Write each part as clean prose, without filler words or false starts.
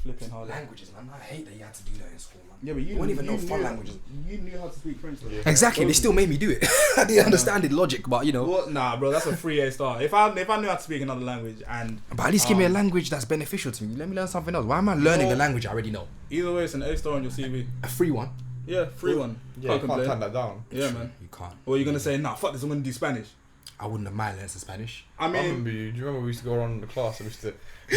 flipping hard. Languages, man. I hate that you had to do that in school, man. Yeah, but you wouldn't even know fun languages. You knew how to speak French. Though. Yeah. Exactly, they still made me do it. I didn't understand the logic, but you know. What? Nah, bro, that's a 3A star. If I knew how to speak another language and... But at least give me a language that's beneficial to me. Let me learn something else. Why am I learning a language I already know? Either way, it's an A star on your CV. A free one. Yeah, free one. Yeah, you can't turn that down. Yeah, man. You can't. Or you're going to say, nah, fuck this, I'm going to do Spanish. I wouldn't have mind learning some Spanish. I I mean... remember you. Do you remember we used to go around in the class and we used to...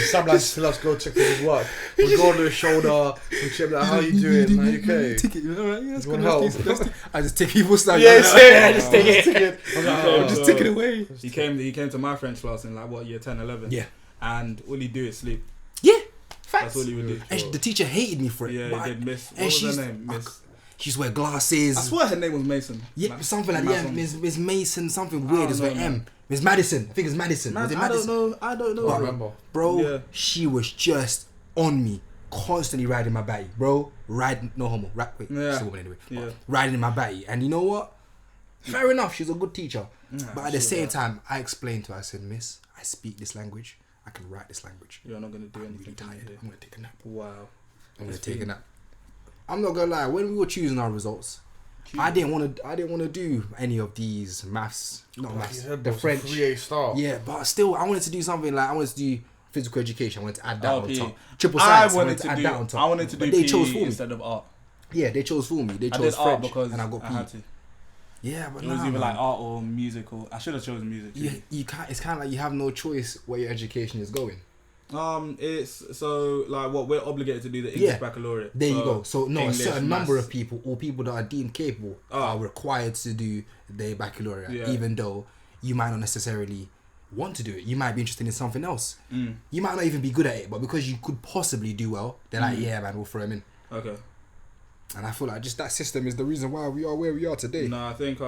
Some lads tell us go check his work. We'd go on the shoulder and check like, how you doing? Are you okay? Tick it, alright, yeah, that's You want good. help? I just take people's stuff. Yeah, just take it. Just take it away. He came to my French class in like, what, year 10, 11? Yeah. And all he'd do is sleep. Yeah. That's all he would do. And the teacher hated me for it. Yeah, he did. Miss... What and was her name? Miss... She used to wear glasses. I swear her name was Mason. Yeah, like, something like that. Yeah, Miss Mason, something weird. It's with know, M. Miss Madison. I think it's Madison. Was it Madison? I don't know. I remember. Bro, Yeah. she was just on me, constantly riding my batty. Bro, no homo. Wait, Yeah. she's a woman anyway. Yeah. Riding in my batty. And you know what? Fair enough, she's a good teacher. Yeah, but at the sure, same yeah. time, I explained to her, I said, Miss, I speak this language. I can write this language. You're not going to do I'm anything. really tired. I'm going to take a nap. Wow. I'm going to take a nap. I'm not going to lie. When we were choosing our results, I didn't want to do any of these maths. Not maths. The French. 3A star. Yeah, but still, I wanted to do something like I wanted to do physical education. I wanted to add that on PE. top. Triple I science. wanted to add do. that on top. I wanted to do But they PE chose for me. instead of art. Yeah, they chose for me. They I chose did art French, because and I got had PE. to. Yeah, but It was nah, either man. like art or musical. I should have chosen music. You can't. It's kind of like you have no choice where your education is going. It's so like what we're obligated to do the English baccalaureate. There you go. So no, English, a certain number maths. of people or people that are deemed capable are required to do their baccalaureate, even though you might not necessarily want to do it. You might be interested in something else. You might not even be good at it, but because you could possibly do well, they're like, yeah, man, we'll throw him in. Okay. And I feel like just that system is the reason why we are where we are today. No, I think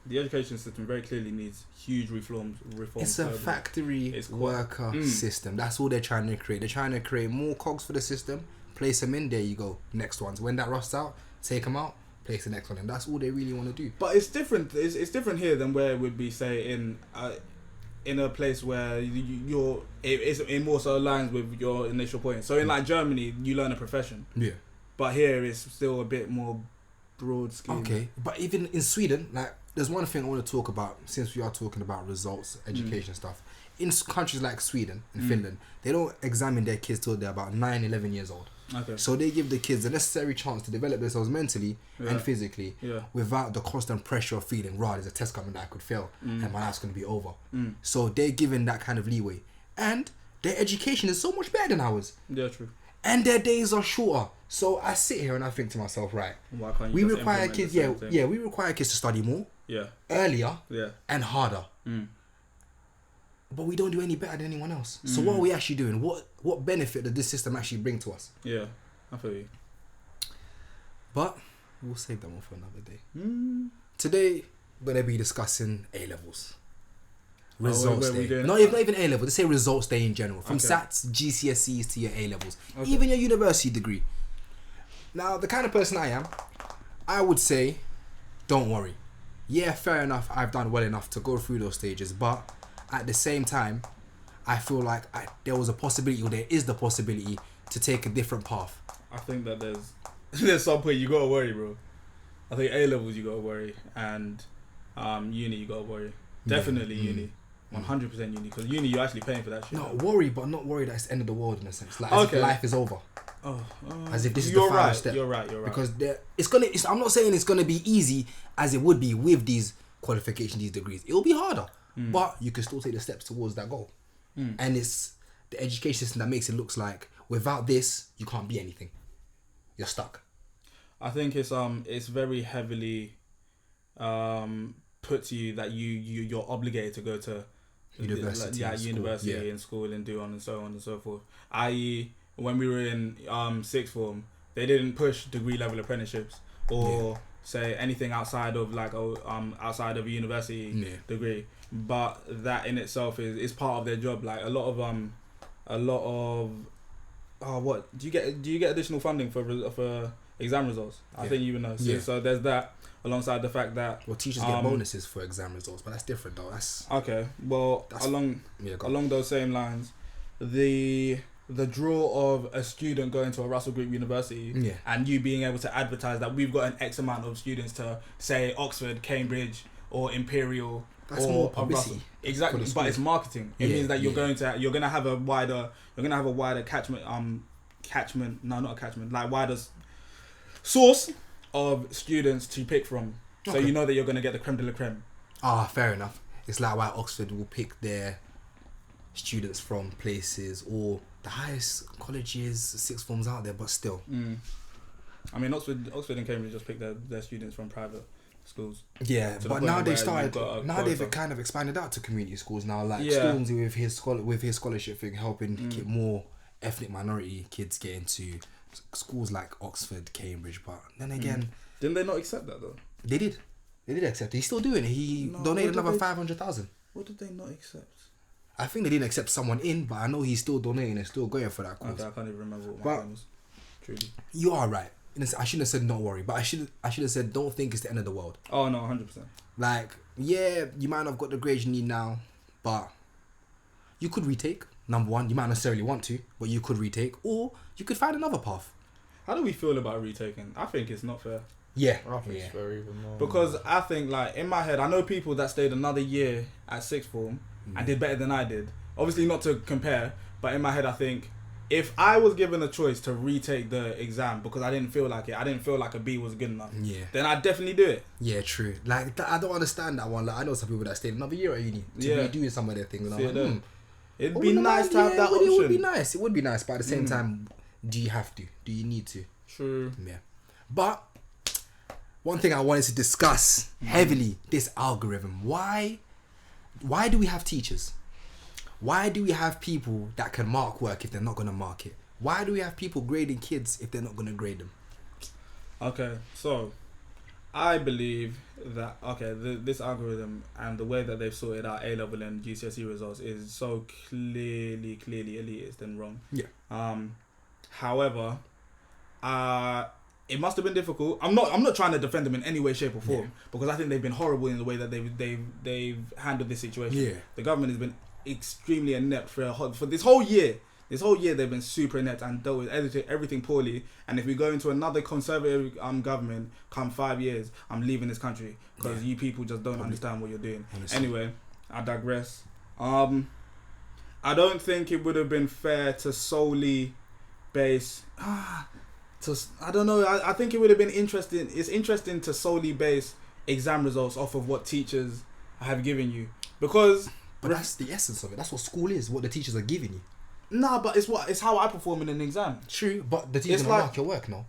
the education system very clearly needs huge reforms. It's a factory worker system. That's all they're trying to create. They're trying to create more cogs for the system, place them in, there you go, next ones. When that rusts out, take them out, place the next one in. That's all they really want to do. But it's different. It's different here than where it would be, say, in a place where it more so aligns with your initial point. So in like Germany, you learn a profession. Yeah. But here it's still a bit more broad scheme. Okay, but even in Sweden, like, there's one thing I want to talk about since we are talking about results, education stuff. In countries like Sweden and Finland, they don't examine their kids till they're about 9, 11 years old. Okay. So they give the kids the necessary chance to develop themselves mentally and physically without the constant pressure of feeling, right, there's a test coming that I could fail and my life's going to be over. So they're given that kind of leeway. And their education is so much better than ours. Yeah, true. And their days are shorter. So I sit here and I think to myself, right, Why can't you we just require implement kids, the same thing? we require kids to study more, earlier, Yeah. and harder. But we don't do any better than anyone else. So what are we actually doing? What benefit does this system actually bring to us? Yeah, I feel you. But we'll save that one for another day. Today, we're going to be discussing A-levels. Results wait, day. Not even A-level. They say results day in general. From SATs, GCSEs to your A-levels. Even your university degree. Now, the kind of person I am, I would say, don't worry. Yeah, fair enough, I've done well enough to go through those stages. But at the same time, I feel like there was a possibility, or there is the possibility, to take a different path. I think that there's some point you gotta worry, bro. I think A levels you gotta worry, and uni you gotta worry. Definitely uni, 100% uni, because uni you're actually paying for that shit. No, worry, but not worry that it's the end of the world in a sense. Like as if life is over. As if this is the final step. You're right. Because I'm not saying it's gonna be easy as it would be with these qualifications, these degrees. It'll be harder, but you can still take the steps towards that goal. And it's the education system that makes it looks like without this you can't be anything. You're stuck. I think it's very heavily put to you that you're obligated to go to university and school and do on and so on and so forth. I.e., when we were in sixth form, they didn't push degree level apprenticeships or say anything outside of outside of a university degree. But that in itself is part of their job. Like a lot of what do you get additional funding for exam results? I think you would know. So there's that, alongside the fact that teachers get bonuses for exam results, but that's different though. That's okay. Well, along those same lines, the the draw of a student going to a Russell Group University and you being able to advertise that we've got an X amount of students to say Oxford, Cambridge or Imperial. That's or more publicity. Exactly, but it's marketing. It means that you're gonna have a wider catchment, like wider source of students to pick from. So you know that you're gonna get the creme de la creme. Fair enough. It's like why Oxford will pick their students from places or the highest colleges, sixth forms out there, but still. I mean, Oxford and Cambridge just pick their students from private schools. Yeah, but now they've started. Now they've kind of expanded out to community schools now. Like Storms with his scholarship thing, helping get more ethnic minority kids get into schools like Oxford, Cambridge. But then again, didn't they not accept that though? They did. They did accept it. He's still doing it. He donated another 500,000. What did they not accept? I think they didn't accept someone in, but I know he's still donating and still going for that cause. Okay, I can't even remember what my name was. Truly. You are right. I shouldn't have said don't worry, but I should have said don't think it's the end of the world. Oh no, 100%. Like, yeah, you might not have got the grades you need now, but you could retake. Number one, you might not necessarily want to, but you could retake, or you could find another path. How do we feel about retaking? I think it's not fair. Yeah. I think it's fair even more. Because I think, like, in my head, I know people that stayed another year at sixth form and did better than I did. Obviously not to compare, but in my head I think if I was given a choice to retake the exam because I didn't feel like it, I didn't feel like a B was good enough, then I'd definitely do it. Yeah, true. Like, I don't understand that one. Like, I know some people that stayed another year at uni to redo some of their things. And it'd be nice to have that option. It would be nice. It would be nice, but at the same time, do you have to? Do you need to? True. Yeah. But one thing I wanted to discuss heavily, this algorithm. Why do we have teachers? Why do we have people that can mark work if they're not going to mark it? Why do we have people grading kids if they're not going to grade them? Okay, so I believe that this algorithm and the way that they've sorted out A-level and GCSE results is so clearly elitist and wrong. Yeah. However, it must have been difficult. I'm not trying to defend them in any way, shape, or form because I think they've been horrible in the way that they've handled this situation. Yeah. The government has been extremely inept for this whole year. This whole year they've been super inept and dealt with everything poorly. And if we go into another conservative government, come 5 years, I'm leaving this country because you people just don't understand what you're doing. Honestly. Anyway, I digress. I don't think it would have been fair to solely base. I don't know. I think it would have been interesting. It's interesting to solely base exam results off of what teachers have given you because. But that's the essence of it. That's what school is. What the teachers are giving you. Nah, but it's how I perform in an exam. True, but the teacher's gonna mark your work, no?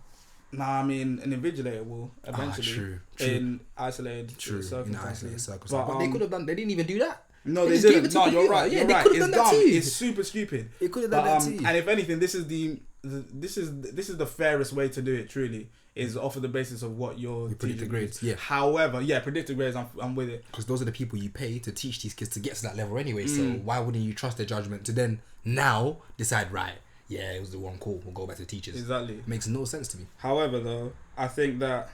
Nah, I mean an invigilator will eventually. True. In isolated circumstances. In isolated circumstances. But they could have done. They didn't even do that. No, they didn't. No, you're right. Yeah, you're they right. could have It's done that dumb. too. It's super stupid. It could have done that too. And if anything, this is the fairest way to do it. Truly, is off of the basis of what your predicted grades. Yeah. However, predicted grades. I'm with it because those are the people you pay to teach these kids to get to that level anyway. So why wouldn't you trust their judgment to then now decide right? Yeah, it was the wrong call. We'll go back to teachers. Exactly. It makes no sense to me. However, though, I think that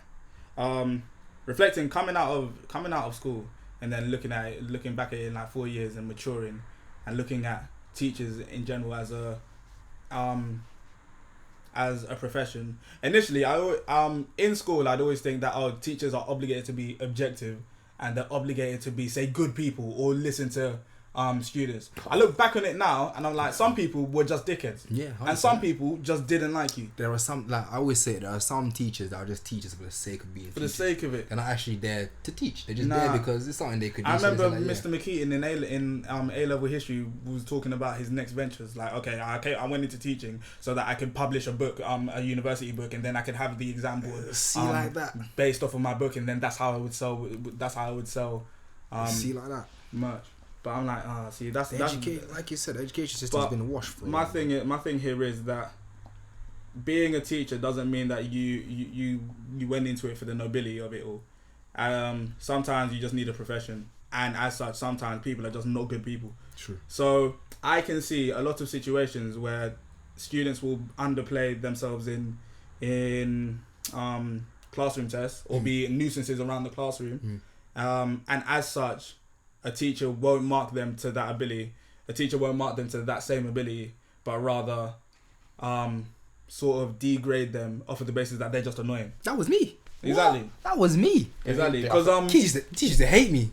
reflecting coming out of school and then looking back at it in like 4 years and maturing and looking at teachers in general as a profession. Initially, in school I'd always think that teachers are obligated to be objective and they're obligated to be, say, good people or listen to students. I look back on it now and I'm like, some people were just dickheads. Yeah. 100%. And some people just didn't like you. There are some, like I always say, there are some teachers that are just teachers for the sake of being for teachers. The sake of it. They're not actually there to teach. They're just there because it's something they could do. I remember Mr. McKeaton in A-level history was talking about his next ventures. Like, okay, I went into teaching so that I could publish a book, a university book, and then I could have the exam board like that based off of my book, and then that's how I would sell. See like that merch. But I'm like, see, that's like you said, the education system's been washed for. My thing here is that being a teacher doesn't mean that you went into it for the nobility of it all. Sometimes you just need a profession, and as such, sometimes people are just not good people. True. So I can see a lot of situations where students will underplay themselves in classroom tests or be nuisances around the classroom, and as such, a teacher won't mark them to that ability. A teacher won't mark them to that same ability but rather sort of degrade them off of the basis that they're just annoying. That was me. Exactly. What? That was me. Exactly. Because teachers they hate me.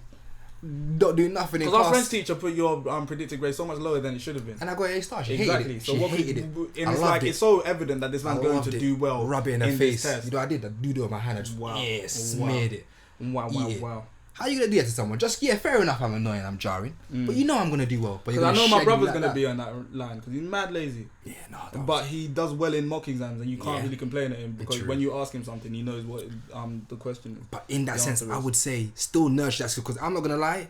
Not doing nothing in because class. our French teacher put your predicted grade so much lower than it should have been. And I got an A star. She Exactly. hated it. So She what hated it. and I it's loved like it. it's so evident that this man's going to loved it. do well. Rub it in her this face. test. You know, I did a doodle with my hand. I just smeared it. Wow. Eat it. Wow. How you gonna do that to someone? Just fair enough. I'm annoying. I'm jarring, but you know I'm gonna do well. But Because I know my shag me brother's like gonna that. be on that line because he's mad lazy. Yeah, no. But he does well in mock exams, and you can't Yeah. really complain at him because True. when you ask him something, he knows what the question is. But in that The sense, answer I is- would say still nurture that skill because I'm not gonna lie.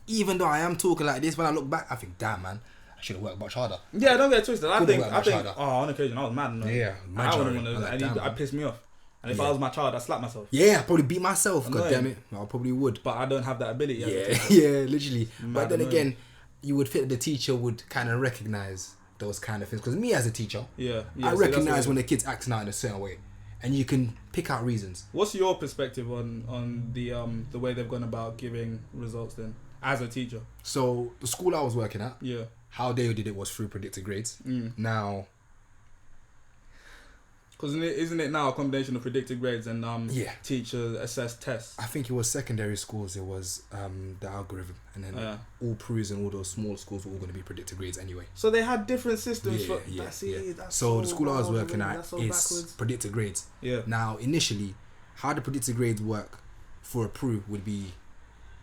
Even though I am talking like this, when I look back, I think, damn man, I should have worked much harder. Yeah, don't get it twisted. I Could've think, worked much harder. on occasion, I was mad. Yeah, I wouldn't majority. want to. Like, damn, I man. pissed me off. And if Yeah. I was my child, I'd slap myself. Yeah, I'd probably beat myself. Annoying. God damn it, I probably would. But I don't have that ability. Yeah, yeah, literally. Mad But then annoying. again, you would think the teacher would kind of recognize those kind of things because me as a teacher, Yeah. I see, recognize that's when what the kid's acting out in a certain way, and you can pick out reasons. What's your perspective on the way they've gone about giving results then as a teacher? So the school I was working at, Yeah. how they did it was through predicted grades. Mm. Now, Because isn't it now a combination of predicted grades and Yeah. teacher assessed tests? I think it was secondary schools. It was the algorithm, and then Yeah. all Pru's and all those small schools were all going to be predicted grades anyway. So they had different systems for Yeah. that's So the school I was wild, working man. at That's so is backwards. predicted grades. Yeah. Now, initially, how the predicted grades work for a Pru would be,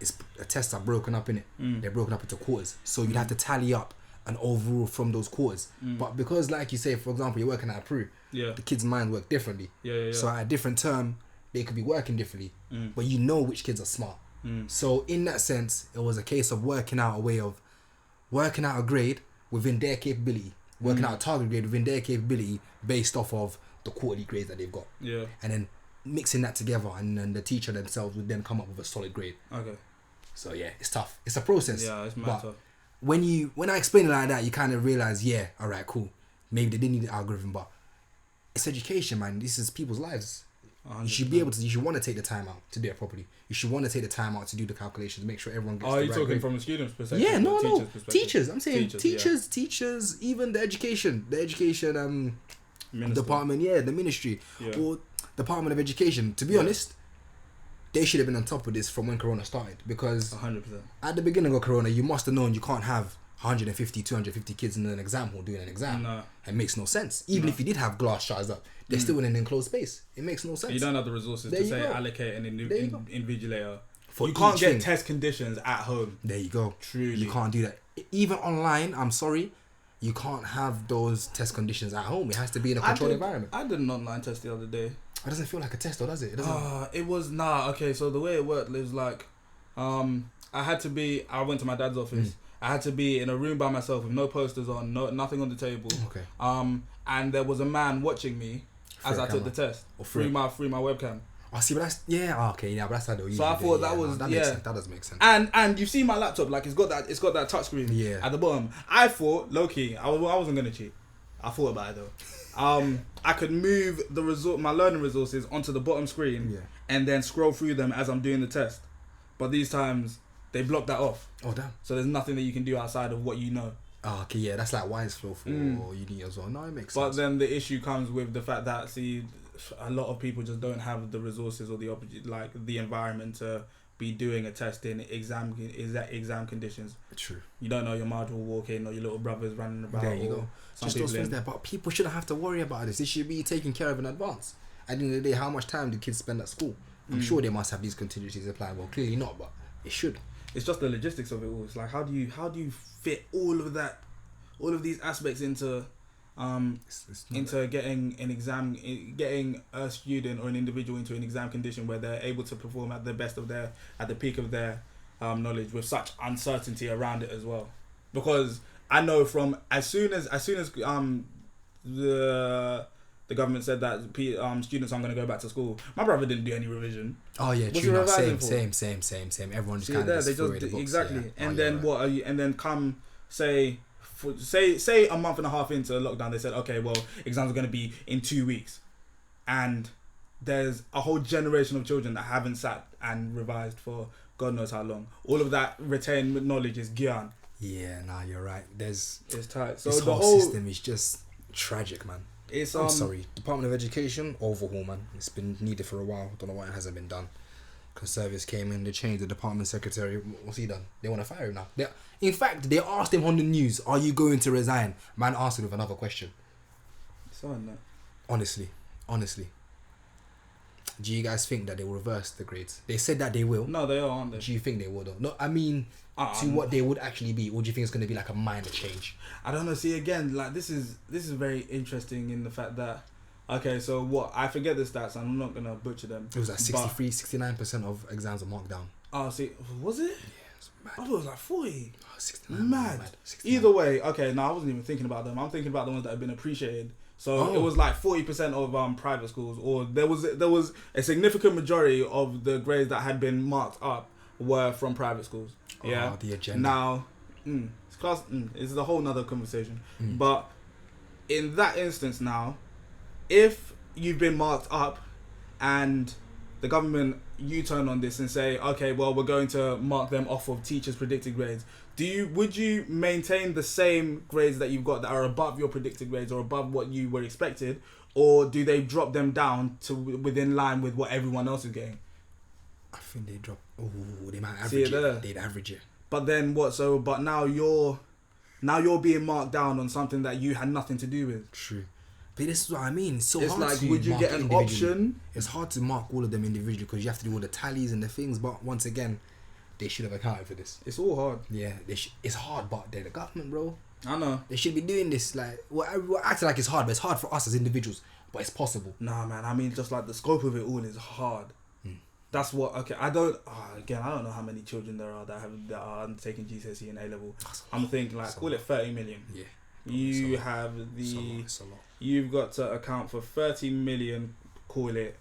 it's a test are broken up in it. They're broken up into quarters, so you'd have to tally up an overall from those quarters. But because, like you say, for example, you're working at a Pru, Yeah. the kids' minds work differently. Yeah. So at a different term, they could be working differently, but you know which kids are smart. So in that sense, it was a case of working out a way of working out a grade within their capability, working out a target grade within their capability based off of the quarterly grades that they've got, Yeah. and then mixing that together, and then the teacher themselves would then come up with a solid grade. Okay. So yeah, it's tough. It's a process. Yeah, it's But matter. when I explain it like that, you kind of realize, yeah, all right, cool. Maybe they didn't need the algorithm, but it's education, man. This is people's lives. You should be able to. You should want to take the time out to do it properly. You should want to take the time out to do the calculations, make sure everyone gets. Are the you right talking grade. from a student's perspective? Yeah, or no. teacher's perspective? Teachers. I'm saying Teachers, teachers, even the education Minister. department, the ministry Yeah. or Department of Education. To be honest, they should have been on top of this from when Corona started, because 100%. at the beginning of Corona, you must have known you can't have 150, 250 kids in an exam hall doing an exam. No. It makes no sense. Even if you did have glass shards up, they're still in an enclosed space. It makes no sense. You don't have the resources There to you say go. allocate an There you go. invigilator. For You can't each get thing. test conditions at home. There you go. Truly. You can't do that. Even online, I'm sorry, you can't have those test conditions at home. It has to be in a controlled environment. I did an online test the other day. It doesn't feel like a test, though, does it? It doesn't. It was okay. So the way it worked was like, I went to my dad's office. I had to be in a room by myself with no posters on, nothing on the table. Okay. And there was a man watching me as Through a I took the camera. test Or through my webcam. Oh, see, but that's okay. Yeah, but that's how they usually So I do thought it. that Yeah, was no, that makes sense. That does make sense. And you see my laptop, like it's got that touch screen Yeah. at the bottom. I thought, low key, I wasn't gonna cheat. I thought about it though. I could move my learning resources onto the bottom screen, Yeah. and then scroll through them as I'm doing the test. But these times they blocked that off, Oh damn. so there's nothing that you can do outside of what you know. Oh, okay, yeah, that's like wise flow for uni as well. No, it makes But sense. then the issue comes with the fact that a lot of people just don't have the resources or the environment to be doing a test in exam conditions. True. You don't know your mother will walk in or your little brother's running about. There you or go. some Just those people things in. there, but people shouldn't have to worry about this. It should be taken care of in advance. At the end of the day, how much time do kids spend at school? I'm sure they must have these contingencies applied. Well, clearly not, but it should. It's just the logistics of it all. It's like how do you fit all of these aspects into getting a student or an individual into an exam condition where they're able to perform at the peak of their knowledge with such uncertainty around it as well. Because I know from as soon as the government said that students aren't going to go back to school, my brother didn't do any revision. Oh yeah, What's true. he No, revising same. Everyone just See kind there, of they threw it in the just books, exactly. yeah. And Oh, then yeah, what are you? And then come say a month and a half into lockdown, they said, okay, well, exams are going to be in 2 weeks, and there's a whole generation of children that haven't sat and revised for God knows how long. All of that retained knowledge is gone. Yeah, nah, you're right. It's tight. So This the whole whole system is just tragic, man. It's I'm sorry. Department of Education, overhaul, man. It's been needed for a while. Don't know why it hasn't been done. Conservatives came in, they changed the department secretary. What's he done? They want to fire him now. In fact, they asked him on the news, "Are you going to resign?" Man answered with another question. So that. Honestly. Do you guys think that they will reverse the grades? They said that they will. No, they are, aren't they? Do you think they will though? No, I mean, to what they would actually be, or do you think it's going to be like a minor change? I don't know. See, again, like this is very interesting in the fact that, okay, so what, I forget the stats, I'm not gonna butcher them. It was like 69% of exams were marked down. Oh, see, was it? Yeah, it's mad. I thought it was like 40. Oh, 69. Mad. 69. Either way, okay, no, I wasn't even thinking about them. I'm thinking about the ones that have been appreciated. So it was like 40% of private schools, or there was a significant majority of the grades that had been marked up were from private schools. Yeah. The agenda. Now, it's class. It's a whole nother conversation. But in that instance, now, if you've been marked up, and the government U-turn on this and say, okay, well, we're going to mark them off of teachers' predicted grades. Would you maintain the same grades that you've got that are above your predicted grades or above what you were expected, or do they drop them down to within line with what everyone else is getting? I think they drop. Oh, they might average See it there? it. They'd average it. But then what? So, but now you're being marked down on something that you had nothing to do with. True. But this is what I mean. It's so It's hard like, to would you mark get an individually. option? It's hard to mark all of them individually because you have to do all the tallies and the things. But once again, they should have accounted for this. It's all hard. Yeah, it's hard, but they're the government, bro. I know. They should be doing this. Like, we're acting like it's hard, but it's hard for us as individuals. But it's possible. Nah, man. I mean, just like the scope of it all is hard. That's what. Okay, I don't. Again, I don't know how many children there are that are undertaking GCSE and A level. I'm thinking like call it 30 million. Yeah. You have it's a lot. You've got to account for 30 million. Call it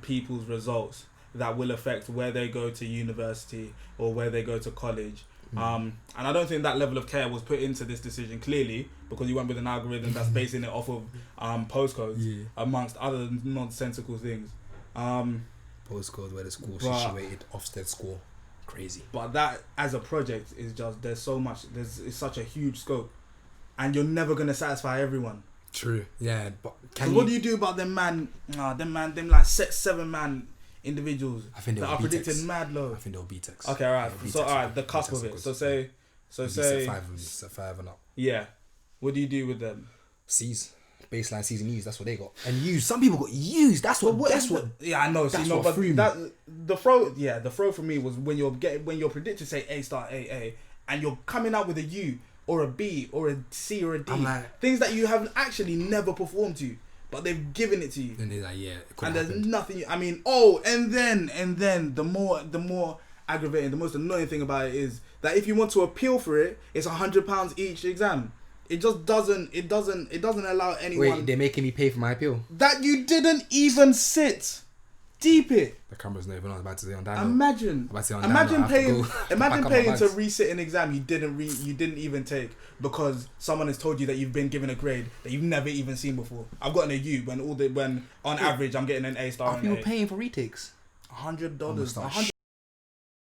people's results that will affect where they go to university or where they go to college. And I don't think that level of care was put into this decision clearly, because you went with an algorithm that's basing it off of postcodes, amongst other nonsensical things. Postcode where the school is situated, Ofsted school, crazy. But that as a project is just it's such a huge scope, and you're never gonna satisfy everyone. True. Yeah, but what do you do about them like 7-man individuals I think that are predicted mad low? I think they'll be text. Okay, alright. So alright, the cusp of it. So say five and up. Yeah. What do you do with them? C's. Baseline C's and U's, that's what they got. And U's, some people got U's. Yeah, I know. What threw me. The throw for me was when your predictors say A star AA and you're coming out with a U or a B or a C or a D. Things that you have actually never performed to, but they've given it to you. And they're like, yeah, it and happened. There's nothing. I mean, and then the more aggravating, the most annoying thing about it is that if you want to appeal for it, it's £100 each exam. It just doesn't allow anyone. Wait, they're making me pay for my appeal? That you didn't even sit. Deep it. The camera's not even on. I'm about to say on download. Imagine paying to resit an exam you didn't even take because someone has told you that you've been given a grade that you've never even seen before. I've gotten a U when on average I'm getting an A star. Are people paying for retakes? $100.